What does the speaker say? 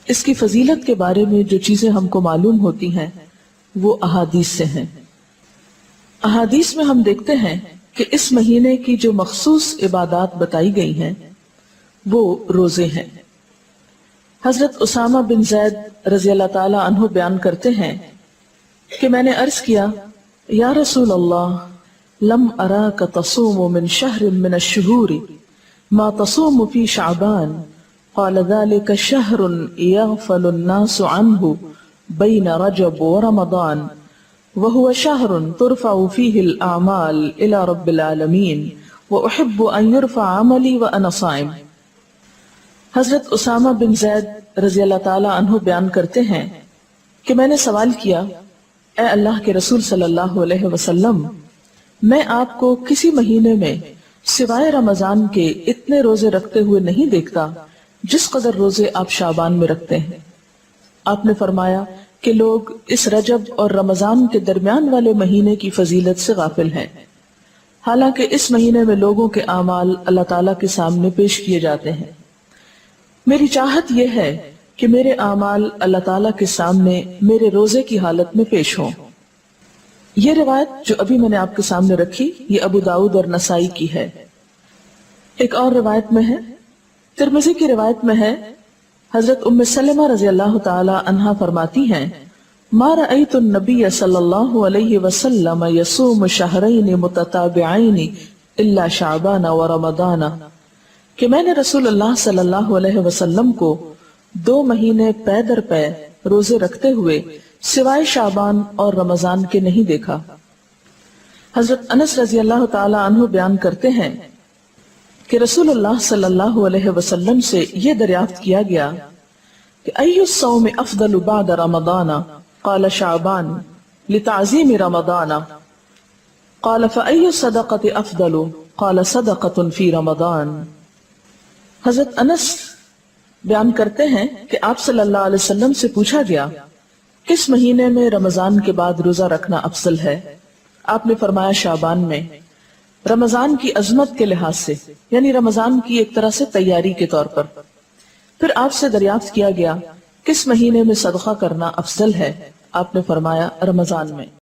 اس کی فضیلت کے بارے میں جو چیزیں ہم کو معلوم ہوتی ہیں وہ احادیث سے ہیں۔ احادیث میں ہم دیکھتے ہیں کہ اس مہینے کی جو مخصوص عبادات بتائی گئی ہیں وہ روزے ہیں۔ حضرت اسامہ بن زید رضی اللہ تعالی عنہ بیان کرتے ہیں کہ میں نے عرض کیا، یا رسول اللہ، لم اراک تصوم من شہر من الشہور ما تصوم فی شعبان، قال ذلك شہر یغفل الناس عنہ بین رجب ورمضان وهو شہر ترفع فیہ الاعمال الى رب العالمین واحب ان يرفع عملی وانا صائم۔ حضرت اسامہ بن زید رضی اللہ تعالی عنہ بیان کرتے ہیں کہ میں نے سوال کیا، اے اللہ کے رسول صلی اللہ علیہ وسلم، میں آپ کو کسی مہینے میں سوائے رمضان کے اتنے روزے رکھتے ہوئے نہیں دیکھتا جس قدر روزے آپ شعبان میں رکھتے ہیں۔ آپ نے فرمایا کہ لوگ اس رجب اور رمضان کے درمیان والے مہینے کی فضیلت سے غافل ہیں، حالانکہ اس مہینے میں لوگوں کے اعمال اللہ تعالیٰ کے سامنے پیش کیے جاتے ہیں۔ میری چاہت یہ ہے کہ میرے اعمال اللہ تعالیٰ کے سامنے میرے روزے کی حالت میں پیش ہوں۔ یہ روایت جو ابھی میں نے آپ کے سامنے رکھی یہ ابو داؤد اور نسائی کی ہے۔ ایک اور روایت میں ہے، ترمذی کی روایت میں ہے، حضرت ام سلمہ رضی اللہ تعالی عنہا فرماتی ہیں، ما رأیت النبی صلی اللہ علیہ وسلم یصوم شہرین متتابعین الا شعبان ورمضان، کہ میں نے رسول اللہ صلی اللہ علیہ وسلم کو 2 مہینے پے در پے روزے رکھتے ہوئے سوائے شعبان اور رمضان کے نہیں دیکھا۔ حضرت انس رضی اللہ تعالی عنہ بیان کرتے ہیں کہ رسول اللہ صلی اللہ علیہ وسلم سے یہ دریافت کیا گیا کہ ای الصوم افضل بعد رمضان، قال شعبان لتعظیم رمضان، قال فأی الصدقۃ افضل، قال صدقۃ فی رمضان۔ حضرت انس بیان کرتے ہیں کہ آپ صلی اللہ علیہ وسلم سے پوچھا گیا کس مہینے میں رمضان کے بعد روزہ رکھنا افضل ہے؟ آپ نے فرمایا شعبان میں، رمضان کی عظمت کے لحاظ سے، یعنی رمضان کی ایک طرح سے تیاری کے طور پر۔ پھر آپ سے دریافت کیا گیا کس مہینے میں صدقہ کرنا افضل ہے؟ آپ نے فرمایا رمضان میں۔